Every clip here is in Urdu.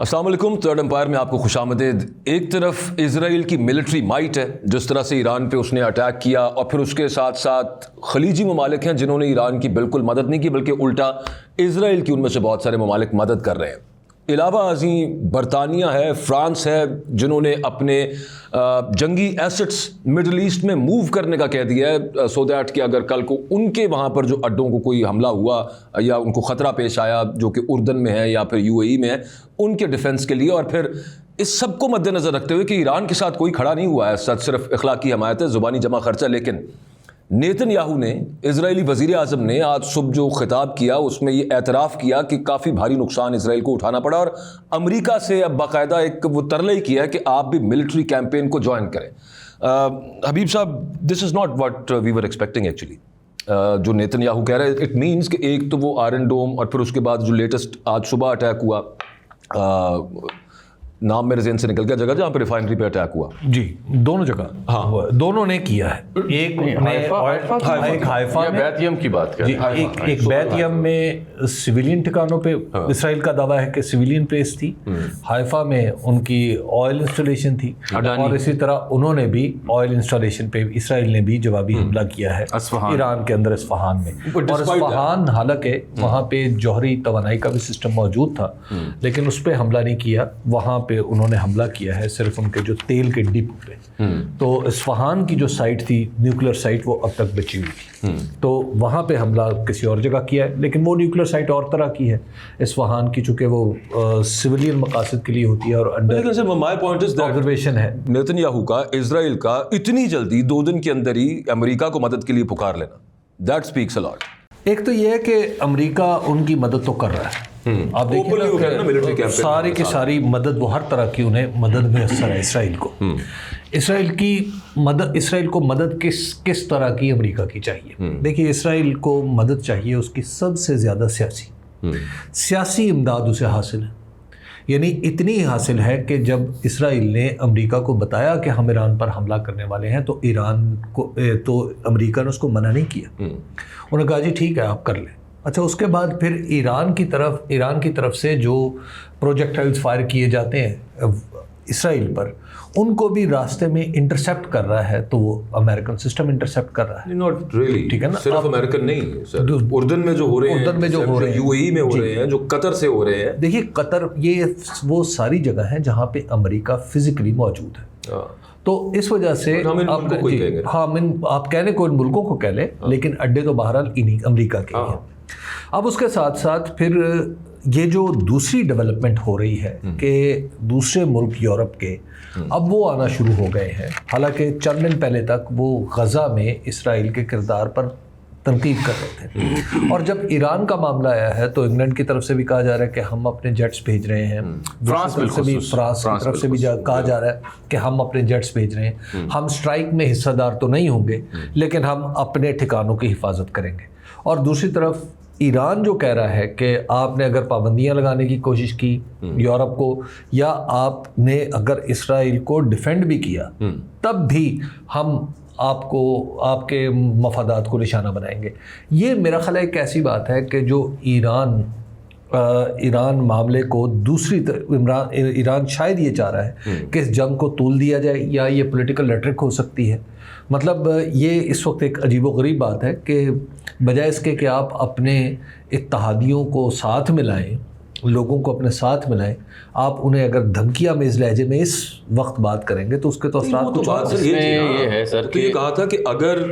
السلام علیکم. تھرڈ امپائر میں آپ کو خوش آمدید. ایک طرف اسرائیل کی ملٹری مائٹ ہے، جس طرح سے ایران پہ اس نے اٹیک کیا، اور پھر اس کے ساتھ ساتھ خلیجی ممالک ہیں جنہوں نے ایران کی بالکل مدد نہیں کی، بلکہ الٹا اسرائیل کی ان میں سے بہت سارے ممالک مدد کر رہے ہیں. علاوہ ازیں برطانیہ ہے، فرانس ہے، جنہوں نے اپنے جنگی ایسٹس مڈل ایسٹ میں موو کرنے کا کہہ دیا ہے، سو دیٹ کہ اگر کل کو ان کے وہاں پر جو اڈوں کو کوئی حملہ ہوا یا ان کو خطرہ پیش آیا جو کہ اردن میں ہے یا پھر UAE میں ہے، ان کے ڈیفنس کے لیے. اور پھر اس سب کو مد نظر رکھتے ہوئے کہ ایران کے ساتھ کوئی کھڑا نہیں ہوا ہے، سچ صرف اخلاقی حمایت ہے، زبانی جمع خرچہ. لیکن نیتن یاہو نے، اسرائیلی وزیر اعظم نے آج صبح جو خطاب کیا اس میں یہ اعتراف کیا کہ کافی بھاری نقصان اسرائیل کو اٹھانا پڑا، اور امریکہ سے اب باقاعدہ ایک وہ ترلے کیا ہے کہ آپ بھی ملٹری کیمپین کو جوائن کریں. حبیب صاحب، this is not what we were expecting actually. جو نیتن یاہو کہہ رہے ہیں، اٹ مینس کہ ایک تو وہ آئرن ڈوم، اور پھر اس کے بعد جو لیٹسٹ آج صبح اٹیک ہوا، نام میرے ذہن سے نکل گیا، جگہ جہاں پہ ریفائنری پہ اٹیک ہوا. جی، دونوں جگہ، ہاں دونوں نے کیا ہے. ایک ہائفا میں، بیت یم کی بات کر رہے ہیں. ایک بیت یم میں سویلین ٹھکانوں پہ اسرائیل کا دعویٰ ہے کہ سویلین پلیس تھی. ہائفا میں ان کی آئل انسٹالیشن تھی، اور اسی طرح انہوں نے بھی آئل انسٹالیشن پہ اسرائیل نے بھی جوابی حملہ کیا ہے ایران کے اندر، اصفہان میں. اور اصفہان حالانکہ وہاں پہ جوہری توانائی کا بھی سسٹم موجود تھا، لیکن اس پہ حملہ نہیں کیا. وہاں پہ انہوں نے حملہ کیا ہے صرف ان کے جو تیل کے ڈپو پہ. تو اصفہان کی جو سائٹ تھی، نیوکلیر سائٹ، وہ اب تک بچی ہوئی تھی. تو وہاں پہ حملہ کسی اور جگہ کیا ہے، لیکن وہ نیوکلیر سائٹ اور طرح کی ہے. اصفہان کی چونکہ وہ سویلین مقاصد کے لیے ہوتی ہے اور انڈر آبزرویشن ہے. نیتن یاہو کا، اسرائیل کا اتنی جلدی 2 دن کے اندر ہی امریکہ کو مدد کے لیے پکار لینا، دیٹ اسپیکس اے لاٹ. ایک تو یہ ہے کہ امریکہ ان کی مدد تو کر رہا ہے. آپ دیکھیں ساری کی ساری مدد، وہ ہر طرح کی انہیں مدد میسر ہے اسرائیل کو. اسرائیل کو مدد کس طرح کی امریکہ کی چاہیے؟ دیکھیے، اسرائیل کو مدد چاہیے اس کی سب سے زیادہ سیاسی امداد اسے حاصل ہے. یعنی اتنی حاصل ہے کہ جب اسرائیل نے امریکہ کو بتایا کہ ہم ایران پر حملہ کرنے والے ہیں، تو امریکہ نے اس کو منع نہیں کیا. انہوں نے کہا جی ٹھیک ہے، آپ کر لیں. اچھا، اس کے بعد پھر ایران کی طرف سے جو پروجیکٹائلز فائر کیے جاتے ہیں اسرائیل پر، ان کو بھی راستے میں انٹرسیپٹ کر رہا ہے. تو وہ امریکن سسٹم انٹرسیپٹ کر رہا ہے. ناٹ ریئلی، ٹھیک ہے نا، صرف امریکن نہیں سر، اردن میں جو ہو رہے ہیں، UAE میں ہو رہے ہیں، جو قطر سے ہو رہے ہیں. دیکھیے، قطر، یہ وہ ساری جگہ ہیں جہاں پہ امریکہ فزیکلی موجود ہے. تو اس وجہ سے آپ کہنے کو ان ملکوں کو کہہ لیں، لیکن اڈے تو بہرحال امریکہ کے ہیں. اب اس کے ساتھ ساتھ پھر یہ جو دوسری ڈیولپمنٹ ہو رہی ہے کہ دوسرے ملک یورپ کے اب وہ آنا شروع ہو گئے ہیں. حالانکہ چند دن پہلے تک وہ غزہ میں اسرائیل کے کردار پر تنقید کر رہے تھے، اور جب ایران کا معاملہ آیا ہے تو انگلینڈ کی طرف سے بھی کہا جا رہا ہے کہ ہم اپنے جیٹس بھیج رہے ہیں. فرانس کی طرف سے بھی کہا جا رہا ہے کہ ہم اپنے جیٹس بھیج رہے ہیں. ہم اسٹرائک میں حصہ دار تو نہیں ہوں گے، لیکن ہم اپنے ٹھکانوں کی حفاظت کریں گے. اور دوسری طرف ایران جو کہہ رہا ہے کہ آپ نے اگر پابندیاں لگانے کی کوشش کی یورپ کو، یا آپ نے اگر اسرائیل کو ڈیفینڈ بھی کیا، تب بھی ہم آپ کے مفادات کو نشانہ بنائیں گے. یہ میرا خیال ہے ایک ایسی بات ہے کہ جو ایران معاملے کو دوسری طرف، ایران شاید یہ چاہ رہا ہے کہ اس جنگ کو طول دیا جائے، یا یہ پولیٹیکل ریٹرک ہو سکتی ہے. مطلب یہ اس وقت ایک عجیب و غریب بات ہے کہ بجائے اس کے کہ آپ اپنے اتحادیوں کو ساتھ ملائیں، لوگوں کو اپنے ساتھ ملائیں، آپ انہیں اگر دھمکیاں میز لہجے میں اس وقت بات کریں گے تو اس کے تو اثرات کچھ یہ ہے سر. تو یہ کہا تھا کہ اگر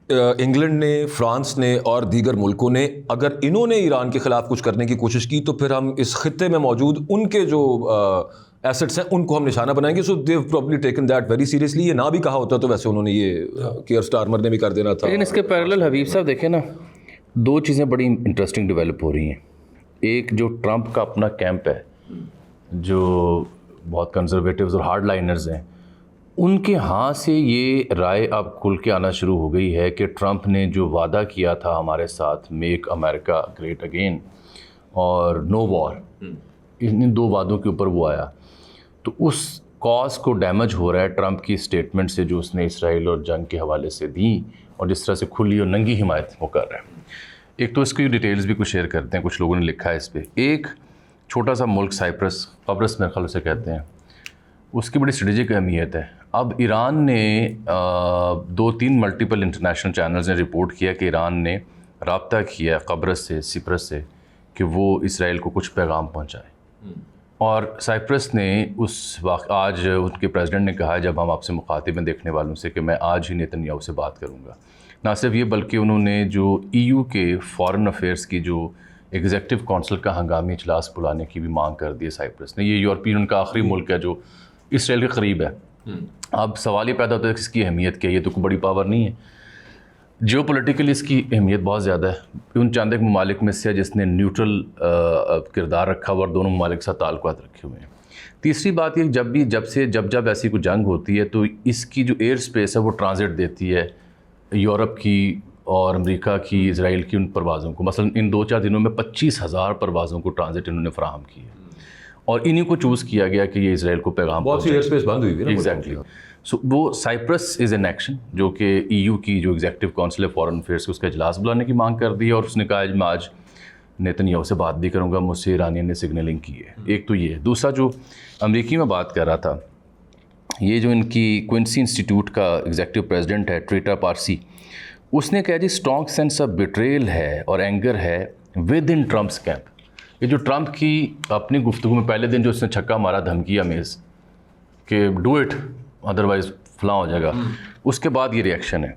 انگلینڈ نے، فرانس نے اور دیگر ملکوں نے اگر انہوں نے ایران کے خلاف کچھ کرنے کی کوشش کی تو پھر ہم اس خطے میں موجود ان کے جو ایسٹس ہیں ان کو ہم نشانہ بنائیں گے. So they've probably taken that very seriously. یہ نہ بھی کہا ہوتا تو ویسے انہوں نے یہ کیئر سٹارمر نے بھی کر دینا تھا. لیکن اس کے پیرلل حبیب صاحب دیکھیں نا، 2 چیزیں بڑی انٹرسٹنگ ڈیولپ ہو رہی ہیں. ایک جو ٹرمپ کا اپنا کیمپ ہے، جو بہت کنزرویٹیوز اور ہارڈ لائنرز ہیں، ان کے ہاں سے یہ رائے اب کھل کے آنا شروع ہو گئی ہے کہ ٹرمپ نے جو وعدہ کیا تھا ہمارے ساتھ، میک امریکہ گریٹ اگین اور نو وار، ان 2 وعدوں کے اوپر وہ آیا. تو اس کاز کو ڈیمیج ہو رہا ہے ٹرمپ کی اسٹیٹمنٹ سے جو اس نے اسرائیل اور جنگ کے حوالے سے دیں، اور جس طرح سے کھلی اور ننگی حمایت وہ کر رہا ہے. ایک تو اس کی ڈیٹیلز بھی کچھ شیئر کرتے ہیں، کچھ لوگوں نے لکھا ہے اس پہ. ایک چھوٹا سا ملک سائپرس، قبرص میرے خیال سے کہتے ہیں، اس کی بڑی اسٹریٹجک اہمیت ہے. اب ایران نے 2-3 ملٹیپل انٹرنیشنل چینلز نے رپورٹ کیا کہ ایران نے رابطہ کیا ہے قبرص سے، سپرس سے، کہ وہ اسرائیل کو کچھ پیغام پہنچائے. اور سائپرس نے آج ان کے پریزیڈنٹ نے کہا ہے جب ہم آپ سے مخاطب ہیں دیکھنے والوں سے کہ میں آج ہی نیتن یاہو سے بات کروں گا. نہ صرف یہ بلکہ انہوں نے جو EU کے فارن افیئرس کی جو ایگزیکٹو کونسل کا ہنگامی اجلاس بلانے کی بھی مانگ کر دی ہے سائپرس نے. یہ یورپین ان کا آخری ملک ہے جو اسرائیل کے قریب ہے. اب سوال یہ پیدا ہوتا ہے کہ اس کی اہمیت کیا ہے؟ یہ تو کوئی بڑی پاور نہیں ہے. جیو پولیٹیکلی اس کی اہمیت بہت زیادہ ہے. ان چند ایک ممالک میں سے جس نے نیوٹرل کردار رکھا ہوا اور دونوں ممالک کے ساتھ تعلقات رکھے ہوئے ہیں. تیسری بات یہ جب ایسی کوئی جنگ ہوتی ہے تو اس کی جو ایئر اسپیس ہے وہ ٹرانزٹ دیتی ہے یورپ کی اور امریکہ کی، اسرائیل کی ان پروازوں کو. مثلا ان 2-4 دنوں میں 25,000 پروازوں کو ٹرانزٹ انہوں نے فراہم کی ہے اور انہیں کو چوز کیا گیا کہ یہ اسرائیل کو پیغام بہت سی ایئر اسپیس بند ہوئی ہے. ایگزیکٹلی. سو وہ سائپرس از این ایکشن جو کہ EU کی جو ایگزیکٹو کونسل ہے فارن افیئرس کی، اس کا اجلاس بلانے کی مانگ کر دی ہے. اور اس نے کہا میں آج نیتن یاہو سے بات بھی کروں گا، مجھ سے ایرانیوں نے سگنلنگ کی ہے. ایک تو یہ. دوسرا جو امریکی میں بات کر رہا تھا، یہ جو ان کی کوئنسی انسٹیٹیوٹ کا ایگزیکٹو پریزیڈنٹ ہے ٹریٹا پارسی، اس نے کہا جی اسٹرانگ سینس آف بیٹریل ہے اور اینگر ہے ود ان ٹرمپس کیمپ. یہ جو ٹرمپ کی اپنی گفتگو میں پہلے دن جو اس نے چھکا مارا دھمکی آمیز کہ ڈو اٹ ادروائز فلاں ہو جائے گا، اس کے بعد یہ ریئیکشن ہے.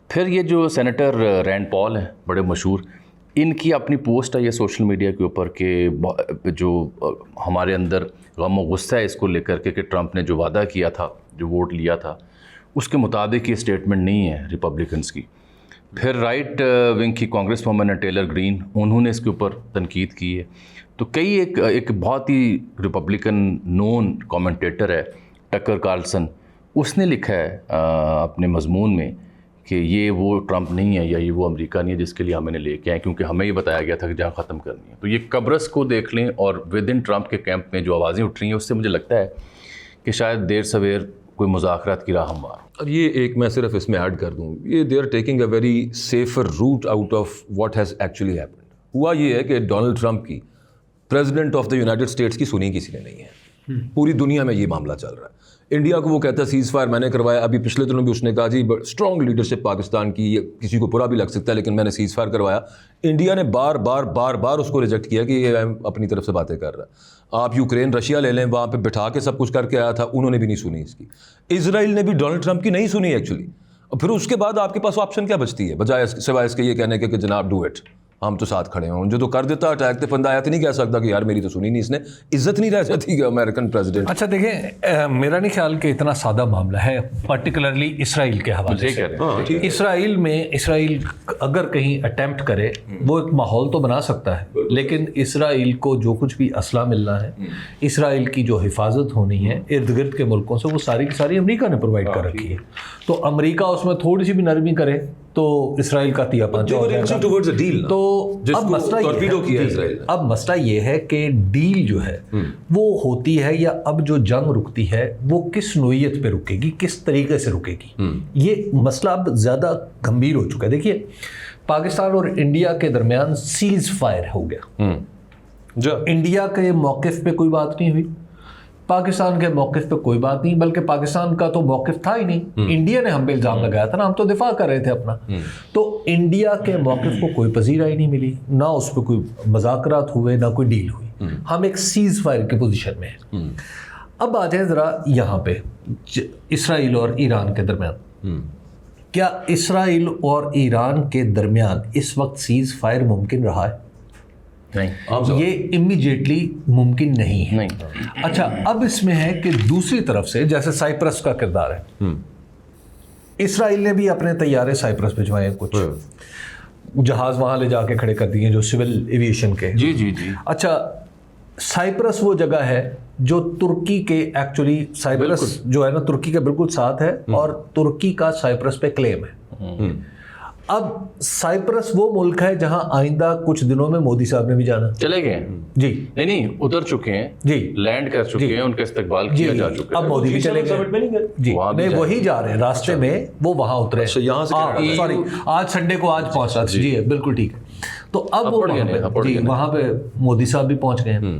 پھر یہ جو سینیٹر رینڈ پال ہیں بڑے مشہور، ان کی اپنی پوسٹ ہے یہ سوشل میڈیا کے اوپر کہ جو ہمارے اندر غم و غصہ ہے اس کو لے کر کے کہ ٹرمپ نے جو وعدہ کیا تھا، جو ووٹ لیا تھا، اس کے مطابق یہ اسٹیٹمنٹ نہیں ہے ریپبلکنس کی. پھر رائٹ ونگ کی کانگریس وومن ہے ٹیلر گرین، انہوں نے اس کے اوپر تنقید کی ہے. تو کئی ایک بہت ہی ریپبلکن نون کامنٹیٹر ہے ٹکر کارلسن، اس نے لکھا ہے اپنے مضمون میں کہ یہ وہ ٹرمپ نہیں ہے یا یہ وہ امریکہ نہیں ہے جس کے لیے ہمیں نے لے کے آئے، کیونکہ ہمیں یہ بتایا گیا تھا کہ جنگ ختم کرنی ہے. تو یہ قبرص کو دیکھ لیں اور ود ان ٹرمپ کے کیمپ میں جو آوازیں اٹھ رہی ہیں اس سے مجھے لگتا ہے کہ شاید دیر سویر کوئی مذاکرات کی راہ ہموار. اور یہ ایک میں صرف اس میں ایڈ کر دوں، یہ they are taking a very safer route out of what has actually happened. ہوا یہ ہے کہ ڈونلڈ ٹرمپ کی president of the United States کی سنی کسی نے نہیں ہے. پوری دنیا میں یہ معاملہ چل رہا ہے. انڈیا کو وہ کہتا ہے سیز فائر میں نے کروایا. ابھی پچھلے دنوں بھی اس نے کہا جی اسٹرانگ لیڈرشپ پاکستان کی، کسی کو برا بھی لگ سکتا ہے لیکن میں نے سیز فائر کروایا. انڈیا نے بار بار اس کو ریجیکٹ کیا کہ یہ اپنی طرف سے باتیں کر رہا ہے. آپ یوکرین رشیا لے لیں، وہاں پہ بٹھا کے سب کچھ کر کے آیا تھا، انہوں نے بھی نہیں سنی اس کی. اسرائیل نے بھی ڈونلڈ ٹرمپ کی نہیں سنی ایکچولی. اور پھر اس کے بعد آپ کے پاس آپشن کیا بچتی ہے بجائے سوائے اس کے یہ کہنے کے کہ جناب ڈو اٹ، ہم تو ساتھ کھڑے ہوں. جو تو کر دیتا اٹیک تو بندہ آیا تو نہیں کہہ سکتا کہ یار میری تو سنی نہیں. اس نے عزت نہیں رہ جاتی کہ امریکن پریزیڈنٹ. اچھا دیکھیں، میرا نہیں خیال کہ اتنا سادہ معاملہ ہے پرٹیکولرلی اسرائیل کے حوالے سے. اسرائیل اگر کہیں اٹیمپٹ کرے وہ ایک ماحول تو بنا سکتا ہے، لیکن اسرائیل کو جو کچھ بھی اسلحہ ملنا ہے، اسرائیل کی جو حفاظت ہونی ہے ارد گرد کے ملکوں سے، وہ ساری کی ساری امریکہ نے پرووائڈ کر رکھی ہے. تو امریکہ اس میں تھوڑی سی بھی نرمی کرے تو اسرائیل کا تیا پانچا ہو جائے گا. تو اب مسئلہ یہ ہے کہ ڈیل جو ہے وہ ہوتی ہے یا اب جو جنگ رکتی ہے وہ کس نوعیت پہ رکے گی، کس طریقے سے رکے گی. یہ مسئلہ اب زیادہ گمبھیر ہو چکا ہے. دیکھیے پاکستان اور انڈیا کے درمیان سیز فائر ہو گیا. انڈیا کے موقف پہ کوئی بات نہیں ہوئی، پاکستان کے موقف پہ کوئی بات نہیں، بلکہ پاکستان کا تو موقف تھا ہی نہیں. انڈیا نے ہم پہ الزام لگایا تھا نا، ہم تو دفاع کر رہے تھے اپنا. تو انڈیا کے موقف کو کوئی پذیرائی نہیں ملی، نہ اس پہ کوئی مذاکرات ہوئے نہ کوئی ڈیل ہوئی. ہم ایک سیز فائر کی پوزیشن میں ہیں. اب آ جائیں ذرا یہاں پہ اسرائیل اور ایران کے درمیان. کیا اسرائیل اور ایران کے درمیان اس وقت سیز فائر ممکن رہا ہے؟ نہیں، یہ امیجیٹلی ممکن نہیں ہے. اچھا اب اس میں ہے کہ دوسری طرف سے جیسے سائپرس کا کردار ہے، اسرائیل نے بھی اپنے طیارے سائپرس بھجوائے ہیں، کچھ جہاز وہاں لے جا کے کھڑے کر دیے جو سول ایویشن کے. جی. اچھا سائپرس وہ جگہ ہے جو ترکی کے ایکچولی سائپرس جو ہے نا ترکی کے بالکل ساتھ ہے اور ترکی کا سائپرس پہ کلیم ہے. اب سائپرس وہ ملک ہے جہاں آئندہ کچھ دنوں میں مودی صاحب نے بھی جانا. چلے گئے جی نہیں اتر چکے ہیں جی، لینڈ کر چکے ہیں، ان کا استقبال کیا جا چکا ہے. اب مودی بھی چلے گئے جی، نہیں وہی جا رہے ہیں راستے میں، وہ وہاں اترے. یہاں سے سوری آج سنڈے کو آج پہنچا جی بالکل ٹھیک ہے. تو اب وہاں پہ مودی صاحب بھی پہنچ گئے ہیں.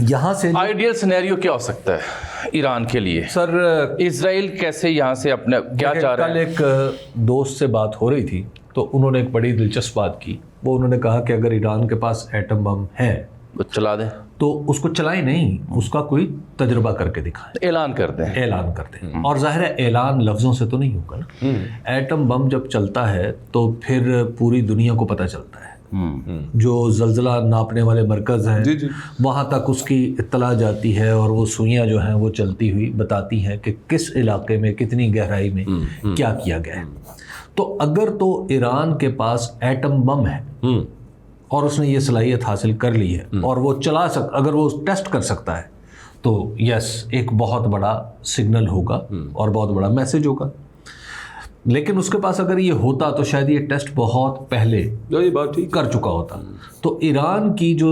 یہاں سے آئیڈیل سینیریو کیا ہو سکتا ہے ایران کے لیے؟ سر اسرائیل کیسے یہاں سے اپنے کیا چاہ رہے ہیں؟ کل ایک دوست سے بات ہو رہی تھی تو انہوں نے ایک بڑی دلچسپ بات کی. وہ انہوں نے کہا کہ اگر ایران کے پاس ایٹم بم ہے تو چلا دیں، تو اس کو چلائیں نہیں، اس کا کوئی تجربہ کر کے دکھائیں، اعلان کر دیں. اعلان کر دیں. اور ظاہر ہے اعلان لفظوں سے تو نہیں ہوگا نا. ایٹم بم جب چلتا ہے تو پھر پوری دنیا کو پتہ چلتا ہے. جو زلزلہ ناپنے والے مرکز ہیں وہاں تک اس کی اطلاع جاتی ہے اور وہ سوئیاں جو ہیں وہ چلتی ہوئی بتاتی ہیں کہ کس علاقے میں کتنی گہرائی میں کیا کیا گیا ہے. تو اگر تو ایران کے پاس ایٹم بم ہے اور اس نے یہ صلاحیت حاصل کر لی ہے اور وہ اگر وہ ٹیسٹ کر سکتا ہے تو یس ایک بہت بڑا سگنل ہوگا اور بہت بڑا میسج ہوگا. لیکن اس کے پاس اگر یہ ہوتا تو شاید یہ ٹیسٹ بہت پہلے کر چکا ہوتا. تو ایران کی جو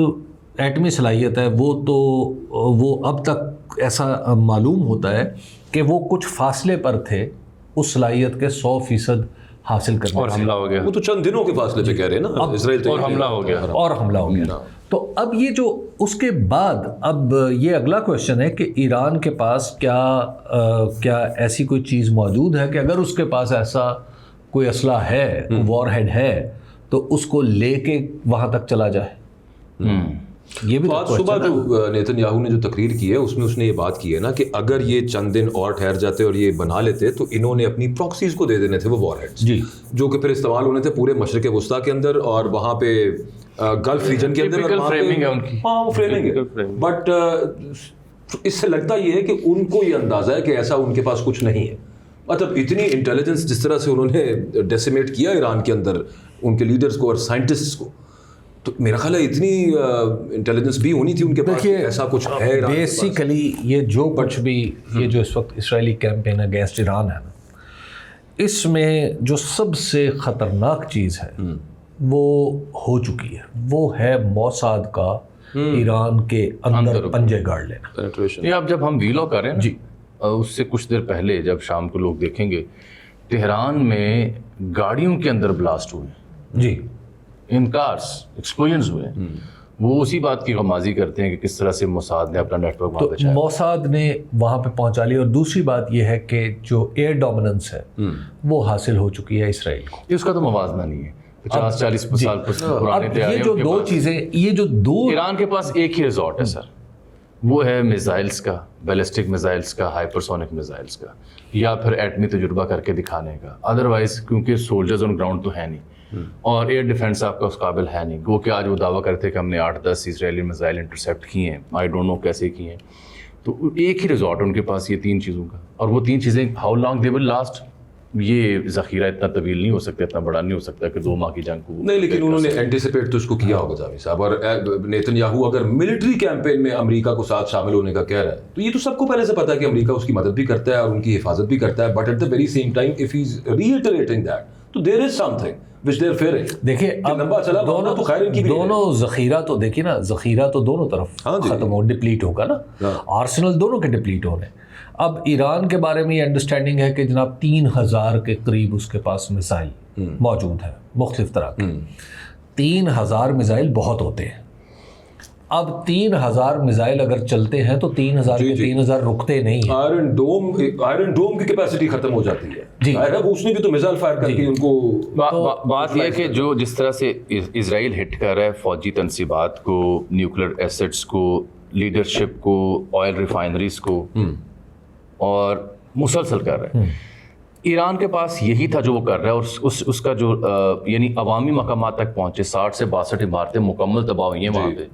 ایٹمی صلاحیت ہے وہ اب تک ایسا معلوم ہوتا ہے کہ وہ کچھ فاصلے پر تھے اس صلاحیت کے 100% حاصل کرنے. اور حملہ ہو گیا. وہ تو چند دنوں کے فاصلے پہ کہہ رہے ہیں نا اسرائیل. اور حملہ ہو گیا. اور حملہ ہو گیا. تو اب یہ جو اس کے بعد اب یہ اگلا کویشچن ہے کہ ایران کے پاس کیا ایسی کوئی چیز موجود ہے کہ اگر اس کے پاس ایسا کوئی اسلحہ ہے، وار ہیڈ ہے، تو اس کو لے کے وہاں تک چلا جائے. یہ بھی آج صبح جو نیتن یاہو نے جو تقریر کی ہے اس میں اس نے یہ بات کی ہے نا کہ اگر یہ چند دن اور ٹھہر جاتے اور یہ بنا لیتے تو انہوں نے اپنی پراکسیز کو دے دینے تھے وہ وار ہیڈز، جو کہ پھر استعمال ہونے تھے پورے مشرق وسطیٰ کے اندر اور وہاں پہ گلف ریجن کے اندر. ہاں وہ فریمنگ ہے. بٹ اس سے لگتا یہ ہے کہ ان کو یہ اندازہ ہے کہ ایسا ان کے پاس کچھ نہیں ہے. مطلب اتنی انٹیلیجنس جس طرح سے انہوں نے ڈیسیمیٹ کیا ایران کے اندر ان کے لیڈرز کو اور سائنٹسٹس کو، تو میرا خیال ہے اتنی انٹیلیجنس بھی ہونی تھی ان کے پاس. ایسا کچھ ہے بیسیکلی یہ جو کچھ بھی یہ جو اس وقت اسرائیلی کیمپین اگینسٹ ایران ہے نا، اس میں جو سب سے خطرناک چیز ہے وہ ہو چکی ہے، وہ ہے موساد کا ایران کے اندر پنجے گاڑ لینا. یہ اب جب ہم ویلو کر رہے ہیں جی، اس سے کچھ دیر پہلے جب شام کو لوگ دیکھیں گے تہران میں گاڑیوں کے اندر بلاسٹ ہوئے جی، ان کارز ایکسپلوژنز ہوئے. وہ اسی بات کی غمازی کرتے ہیں کہ کس طرح سے موساد نے اپنا نیٹ ورک وہاں پہ چلایا. موساد نے وہاں پہ پہنچا لی. اور دوسری بات یہ ہے کہ جو ایئر ڈومیننس ہے وہ حاصل ہو چکی ہے اسرائیل کو. اس کا تو موازنہ نہیں ہے. 50-40 سال پرانے یہ جو دو چیزیں، یہ جو دو، ایران کے پاس ایک ہی ریزورٹ ہے سر، وہ ہے میزائلز کا، بیلسٹک میزائلز کا، ہائپرسونک میزائلز کا، یا پھر ایٹمی تجربہ کر کے دکھانے کا. ادروائز کیونکہ سولجرز آن گراؤنڈ تو ہے نہیں اور ایئر ڈیفنس آپ کا اس قابل ہے نہیں. گو کہ آج وہ دعویٰ کرتے کہ ہم نے 8-10 اسرائیلی میزائل انٹرسیپٹ کیے ہیں، آئی ڈونٹ نو کیسے کیے ہیں. تو ایک ہی ریزورٹ ان کے پاس یہ 3 چیزوں کا، اور وہ 3 چیزیں how long they will last. یہ ذخیرہ اتنا طویل نہیں ہو سکتا، اتنا بڑا نہیں ہو سکتا کہ 2 ماہ کی جنگ کو نہیں. لیکن انہوں نے اینٹیسپیٹ تو اس کو کیا ہوگا جاوید صاحب. اور نیتن یاہو اگر ملٹری کیمپین میں امریکہ کو ساتھ شامل ہونے کا کہہ رہا ہے تو یہ تو سب کو پہلے سے پتا ہے کہ امریکہ اس کی مدد بھی کرتا ہے اور ان کی حفاظت بھی کرتا ہے. But at the very same time if he is retreating that تو دیر از سم تھنگ which they are fearing. دیکھیں لمبا چلا دونوں تو خیر ان کی دونوں ذخیرہ تو دیکھیے نا، ذخیرہ تو دونوں طرف ختم ہو، ڈپلیٹ ہوگا نا. آرسنل دونوں کے ڈپلیٹ ہونے. اب ایران کے بارے میں یہ انڈرسٹینڈنگ ہے کہ جناب 3000 کے قریب اس کے پاس میزائل موجود ہیں مختلف طرح کے. 3000 میزائل بہت ہوتے ہیں. اب 3000 میزائل اگر چلتے ہیں تو 3000 کے 3000 رکتے نہیں ہیں. آئرن ڈوم کی کیپیسٹی ختم ہو جاتی ہے جی. اس نے بھی تو میزائل فائر کر کے ان کو. بات یہ ہے کہ جو جس طرح سے اسرائیل ہٹ کر رہا ہے فوجی تنصیبات کو، نیوکلیر ایسٹس کو، لیڈرشپ کو، آئل ریفائنریز کو، اور مسلسل کر رہا ہے. ایران کے پاس یہی تھا جو وہ کر رہا ہے، اور اس کا جو یعنی عوامی مقامات تک پہنچے. 60 سے 62 عمارتیں مکمل تباہ ہوئی ہیں وہاں پہ،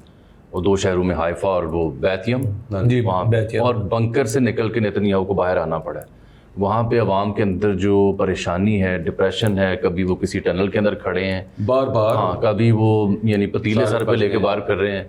وہ 2 شہروں میں، حائفہ اور وہ بیتیم جی وہاں پہ. اور بنکر سے نکل کے نیتن یاہو کو باہر آنا پڑا ہے. وہاں پہ عوام کے اندر جو پریشانی ہے، ڈپریشن ہے، کبھی وہ کسی ٹنل کے اندر کھڑے ہیں بار بار، ہاں کبھی وہ یعنی پتیلے سر پہ لے کے باہر کر رہے ہیں،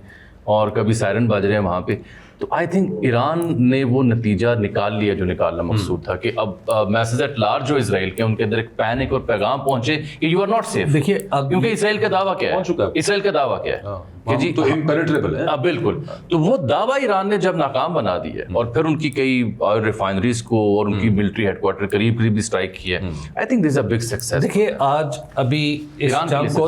اور کبھی سائرن بج رہے ہیں وہاں پہ. تو آئی تھنک ایران نے وہ نتیجہ نکال لیا جو نکالنا مقصود تھا کہ اب میسج ایٹ لارج جو اسرائیل کے ان کے اندر ایک پینک اور پیغام پہنچے کہ یو آر ناٹ سیف. دیکھیے کیونکہ اسرائیل کا دعویٰ کیا ہے، اسرائیل کا دعویٰ کیا ہے کہ جی تو امپینیٹریبل ہے. بالکل. تو وہ دعویٰ ایران نے جب ناکام بنا دی ہے اور پھر ان کی کئی ریفائنریز کو اور ان کی ملٹری ہیڈ کوارٹر قریب قریب اسٹرائک کی ہے، I think this a big success. دیکھیے آج ابھی اس جنگ کو